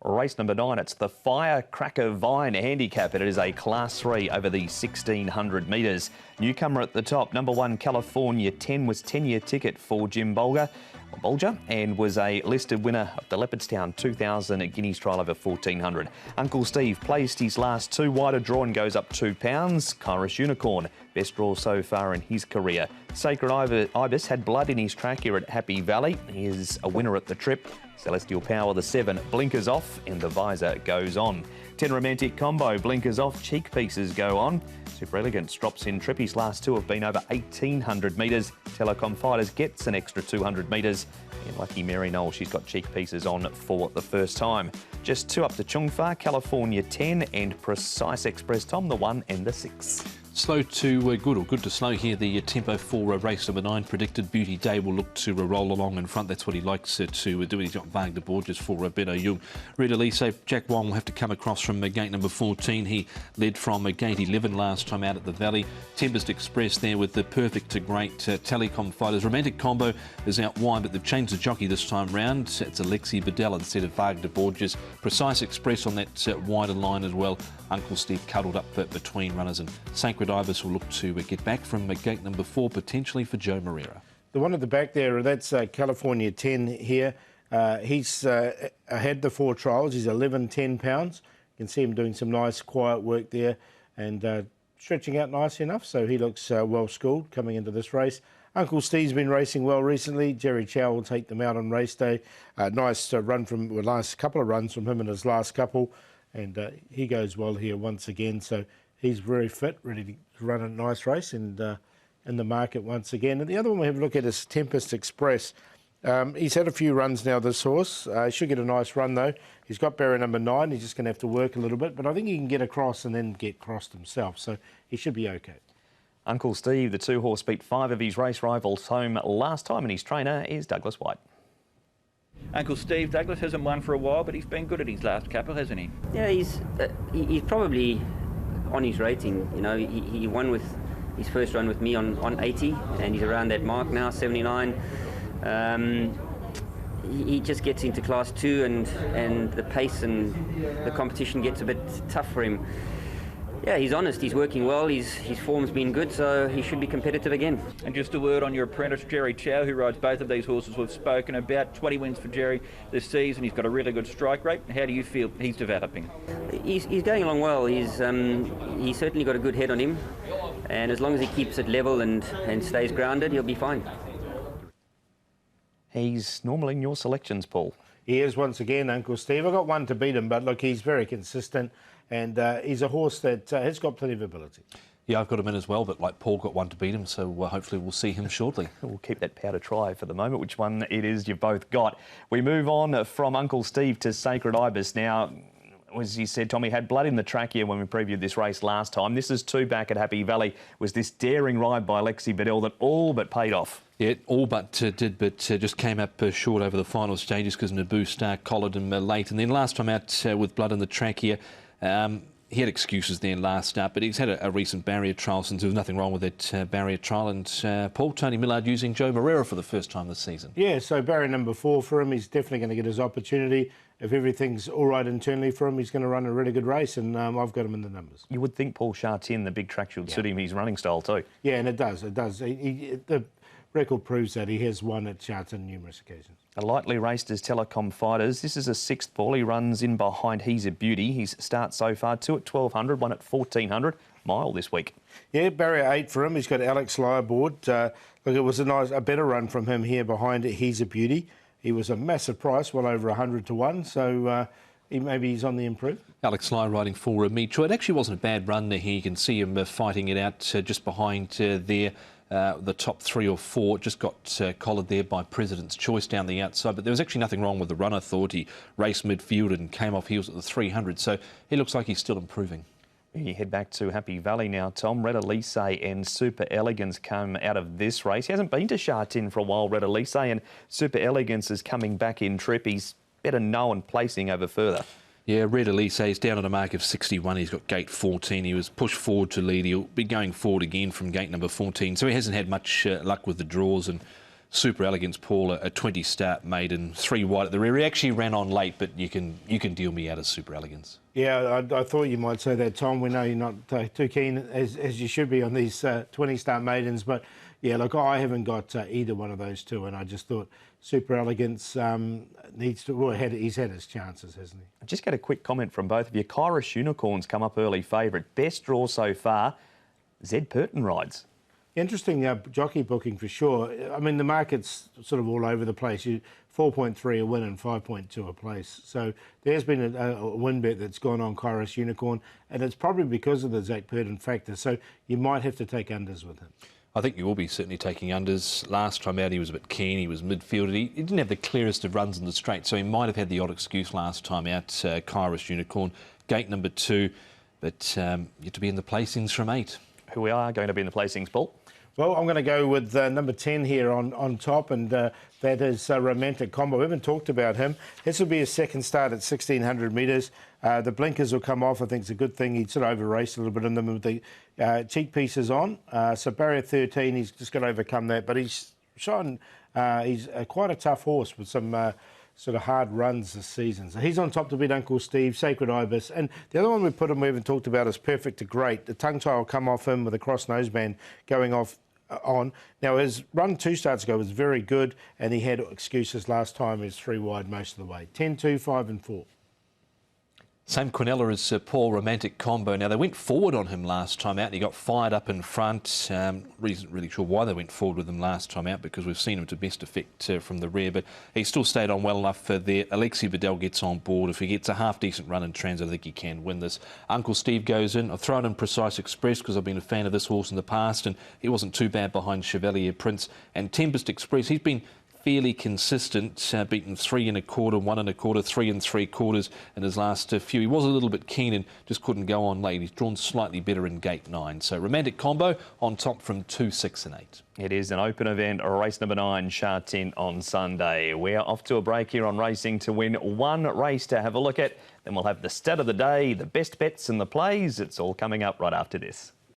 Race number 9, it's the Firecracker Vine handicap. It is a Class 3 over the 1,600 metres. Newcomer at the top, number 1 California 10 was 10-year ticket for Jim Bolger and was a listed winner of the Leopardstown 2000 Guineas trial over 1,400. Uncle Steve placed his last 2 wider draw and goes up £2. Kairos Unicorn, best draw so far in his career. Sacred Ibis had blood in his track here at Happy Valley. He is a winner at the trip. Celestial Power, the 7, blinkers off and the visor goes on. 10 Romantic Combo, blinkers off, cheek pieces go on. Super Elegance drops in trip. His last 2 have been over 1,800 metres. Telecom Fighters gets an extra 200 metres. And Lucky Mary Knoll, she's got cheek pieces on for the first time. Just 2 up to Chungfa, California 10 and Precise Express Tom, the 1 and the 6. Slow to good, or good to slow here. The tempo for race number 9 predicted. Beauty Day will look to roll along in front. That's what he likes to do. He's got Vague de Borges for Benno Jung. Red Elise, Jack Wong will have to come across from gate number 14. He led from gate 11 last time out at the Valley. Tempest Express there with the perfect to great Telecom Fighters. Romantic Combo is out wide, but they've changed the jockey this time round. It's Alexi Bedell instead of Vague de Borges. Precise Express on that wider line as well. Uncle Steve cuddled up between runners, and Sacred Ibis will look to get back from gate number 4, potentially for Joe Moreira. The one at the back there, that's California 10 here. He's had the 4 trials. He's 11-10 pounds. You can see him doing some nice quiet work there and stretching out nice enough, so he looks well schooled coming into this race. Uncle Steve's been racing well recently. Jerry Chow will take them out on race day. Nice run from the last couple of runs from him in his last couple, and he goes well here once again, so he's very fit, ready to run a nice race and in the market once again. And the other one we have a look at is Tempest Express. He's had a few runs now, this horse. He should get a nice run though. He's got barrier number 9. He's just going to have to work a little bit, but I think he can get across and then get crossed himself, so he should be okay. Uncle Steve, the 2-horse, beat 5 of his race rivals home last time, and his trainer is Douglas White. Uncle Steve, Douglas hasn't won for a while, but he's been good at his last couple, hasn't he? Yeah, he's probably on his rating. You know, he won with his first run with me on 80, and he's around that mark now, 79. He just gets into Class 2, and the pace and the competition gets a bit tough for him. Yeah, he's honest, he's working well, his form's been good, so he should be competitive again. And just a word on your apprentice, Jerry Chow, who rides both of these horses we've spoken about. 20 wins for Jerry this season. He's got a really good strike rate. How do you feel he's developing? He's going along well. He's certainly got a good head on him, and as long as he keeps it level and stays grounded, he'll be fine. He's normally in your selections, Paul. He is once again, Uncle Steve. I've got one to beat him, but look, he's very consistent, and he's a horse that has got plenty of ability. Yeah, I've got him in as well, but like Paul got one to beat him, so hopefully we'll see him shortly. We'll keep that powder dry for the moment, which one it is you've both got. We move on from Uncle Steve to Sacred Ibis. Now, as you said, Tommy, had blood in the track here when we previewed this race last time. This is 2 back at Happy Valley. Was this daring ride by Alexi Bedell that all but paid off? Yeah, all but did, but just came up short over the final stages because Naboo Star collared him late. And then last time out with blood in the track here, he had excuses there last start, but he's had a recent barrier trial since there was nothing wrong with that barrier trial. And Paul, Tony Millard using Joe Moreira for the first time this season. Yeah, so barrier number 4 for him. He's definitely going to get his opportunity. If everything's all right internally for him, he's going to run a really good race, and I've got him in the numbers. You would think Paul Sha Tin, the big track, should suit him, his running style too. Yeah, and it does. The record proves that he has won at Sha Tin numerous occasions. A lightly raced as Telecom Fighters. This is a 6th ball. He runs in behind He's a Beauty. His start so far, 2 at 1,200, 1 at 1,400. Mile this week. Yeah, barrier 8 for him. He's got Alex Lie aboard. Look, it was a better run from him here behind He's a Beauty. He was a massive price, well over 100 to 1, so maybe he's on the improve. Alex Lie riding for Mitchell. It actually wasn't a bad run there. You can see him fighting it out just behind there. The top 3 or 4 just got collared there by President's Choice down the outside, but there was actually nothing wrong with the run. I thought he raced midfield and came off heels at the 300, so he looks like he's still improving. You head back to Happy Valley now, Tom. Red Elise and Super Elegance come out of this race. He hasn't been to Sha Tin for a while, Red Elise, and Super Elegance is coming back in trip. He's better known placing over further. Yeah, Red Elise is down on a mark of 61. He's got gate 14. He was pushed forward to lead. He'll be going forward again from gate number 14. So he hasn't had much luck with the draws, and Super Elegance, Paul, a 20 start maiden, 3 wide at the rear. He actually ran on late, but you can deal me out of Super Elegance. Yeah, I thought you might say that, Tom. We know you're not too keen, as you should be, on these 20-start maidens. But, yeah, look, I haven't got either one of those two, and I just thought Super Elegance needs to... Well, he's had his chances, hasn't he? I just get a quick comment from both of you. Kairos Unicorn's come up early favourite. Best draw so far. Zed Purton rides. Interesting jockey booking for sure. I mean, the market's sort of all over the place. 4.3 a win and 5.2 a place. So there's been a win bet that's gone on Kairos Unicorn, and it's probably because of the Zach Purton factor. So you might have to take unders with him. I think you will be certainly taking unders. Last time out he was a bit keen, he was midfield. He didn't have the clearest of runs in the straight, so he might have had the odd excuse last time out. Kairos Unicorn, gate number 2, but yet to be in the placings from 8. Who we are going to be in the placings, Paul? Well, I'm going to go with number 10 here on top, and that is Romantic Combo. We haven't talked about him. This will be his second start at 1,600 metres. The blinkers will come off. I think it's a good thing. He'd sort of over-raced a little bit in them with the cheek pieces on. So barrier 13, he's just got to overcome that. But he's shown he's quite a tough horse with some sort of hard runs this season. So he's on top to beat Uncle Steve, Sacred Ibis. And the other one we put him, we haven't talked about, is Perfect to Great. The tongue tie will come off him with a cross noseband going off on. Now, his run 2 starts ago was very good, and he had excuses last time. He was 3 wide most of the way. 10, 2, 5 and 4. Same Quinella as Paul, Romantic Combo. Now, they went forward on him last time out and he got fired up in front. Really sure why they went forward with him last time out, because we've seen him to best effect from the rear, but he still stayed on well enough there. Alexi Bedell gets on board. If he gets a half-decent run in transit, I think he can win this. Uncle Steve goes in. I've thrown in Precise Express because I've been a fan of this horse in the past, and he wasn't too bad behind Chevalier Prince. And Tempest Express, he's been fairly consistent, beaten 3 1/4, 1 1/4, 3 3/4 in his last few. He was a little bit keen and just couldn't go on late. He's drawn slightly better in gate 9. So Romantic Combo on top from 2, 6 and 8. It is an open event, race number 9, Sha Tin on Sunday. We're off to a break here on Racing to Win. One race to have a look at. Then we'll have the stat of the day, the best bets and the plays. It's all coming up right after this.